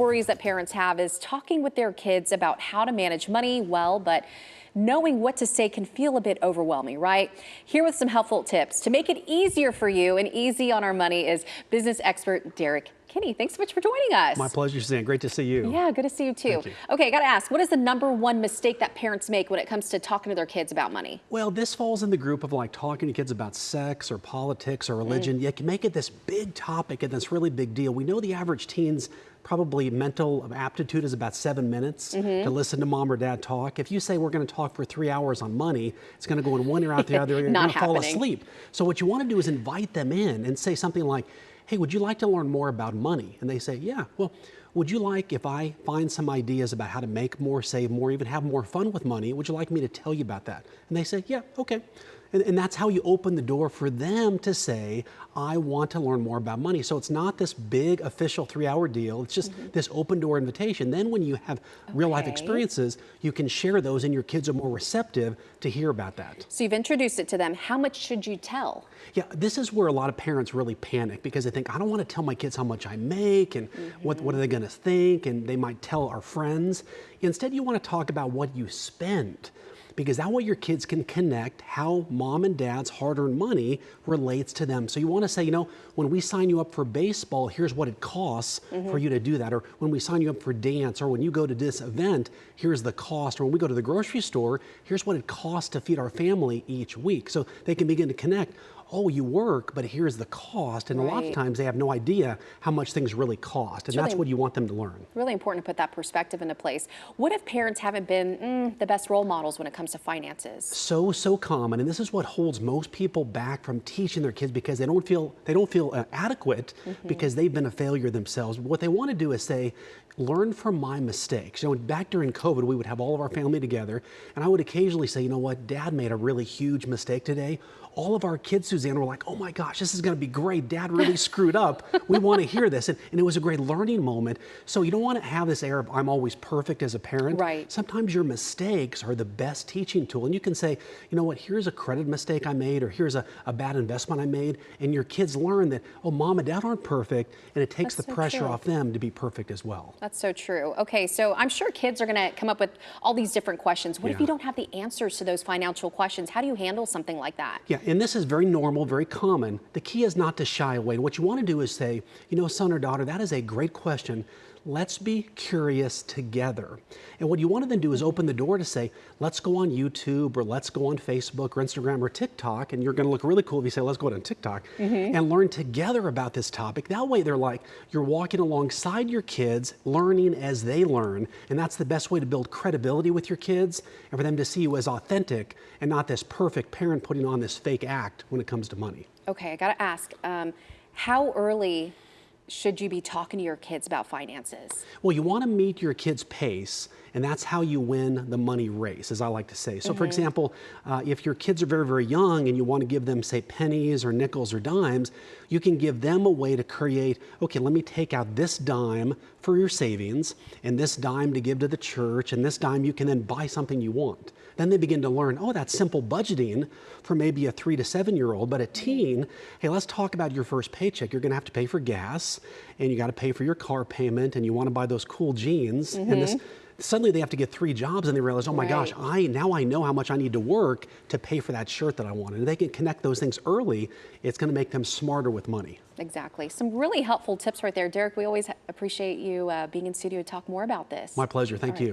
Worries that parents have is talking with their kids about how to manage money well, but knowing what to say can feel a bit overwhelming, right? Here with some helpful tips to make it easier for you and easy on our money is business expert Derrick Kinney. Thanks so much for joining us. My pleasure, Suzanne. Great to see you. Yeah, good to see you too. You. Okay, I got to ask, what is the #1 mistake that parents make when it comes to talking to their kids about money? Well, this falls in the group of like talking to kids about sex or politics or religion. You can make it this big topic and this really big deal. We know the average teen's probably mental aptitude is about 7 minutes to listen to mom or dad talk. If you say we're going to talk for 3 hours on money, it's going to go in one ear out the other, you're going to fall asleep. So what you want to do is invite them in and say something like, hey, would you like to learn more about money? And they say, yeah, well, would you like, if I find some ideas about how to make more, save more, even have more fun with money, would you like me to tell you about that? And they say, yeah, okay. And that's how you open the door for them to say, I want to learn more about money. So it's not this big official 3-hour deal. It's just this open door invitation. Then when you have real life experiences, you can share those and your kids are more receptive to hear about that. So you've introduced it to them. How much should you tell? Yeah, this is where a lot of parents really panic because they think, I don't want to tell my kids how much I make and what are they going to think, and they might tell our friends. Instead, you want to talk about what you spend, because that way your kids can connect how mom and dad's hard-earned money relates to them. So you want to say, you know, when we sign you up for baseball, here's what it costs for you to do that. Or when we sign you up for dance, or when you go to this event, here's the cost. Or when we go to the grocery store, here's what it costs to feed our family each week. So they can begin to connect. Oh, you work, but here's the cost. And a lot of times they have no idea how much things really cost. And that's what you want them to learn. Really important to put that perspective into place. What if parents haven't been the best role models when it comes to finances? So common. And this is what holds most people back from teaching their kids, because they don't feel adequate because they've been a failure themselves. But what they want to do is say, learn from my mistakes. You know, back during COVID, we would have all of our family together, and I would occasionally say, you know what, Dad made a really huge mistake today. All of our kids, Suzanne, were like, oh my gosh, this is going to be great. Dad really screwed up. We want to hear this. And it was a great learning moment. So you don't want to have this air of I'm always perfect as a parent. Right. Sometimes your mistakes are the best teaching tool. And you can say, you know what, here's a credit mistake I made, or here's a bad investment I made. And your kids learn that, oh, mom and dad aren't perfect. And it takes the pressure off them to be perfect as well. That's so true. Okay, so I'm sure kids are going to come up with all these different questions. What if you don't have the answers to those financial questions? How do you handle something like that? Yeah, and this is very normal, very common. The key is not to shy away. What you want to do is say, you know, son or daughter, that is a great question. Let's be curious together. And what you want to then do is open the door to say, let's go on YouTube, or let's go on Facebook or Instagram or TikTok. And you're going to look really cool if you say, let's go on TikTok and learn together about this topic. That way they're like, you're walking alongside your kids, learning as they learn. And that's the best way to build credibility with your kids and for them to see you as authentic and not this perfect parent putting on this fake act when it comes to money. Okay, I got to ask, how early should you be talking to your kids about finances? Well, you want to meet your kids' pace, and that's how you win the money race, as I like to say. So for example, if your kids are very, very young and you want to give them, say, pennies or nickels or dimes, you can give them a way to create, okay, let me take out this dime for your savings, and this dime to give to the church, and this dime you can then buy something you want. Then they begin to learn, oh, that's simple budgeting for maybe a 3 to 7-year-old, but a teen, hey, let's talk about your first paycheck. You're going to have to pay for gas, and you got to pay for your car payment, and you want to buy those cool jeans. And this, suddenly they have to get 3 jobs, and they realize, oh my gosh, now I know how much I need to work to pay for that shirt that I want. And if they can connect those things early, it's going to make them smarter with money. Exactly. Some really helpful tips right there. Derrick, we always appreciate you being in studio to talk more about this. My pleasure. Thank you.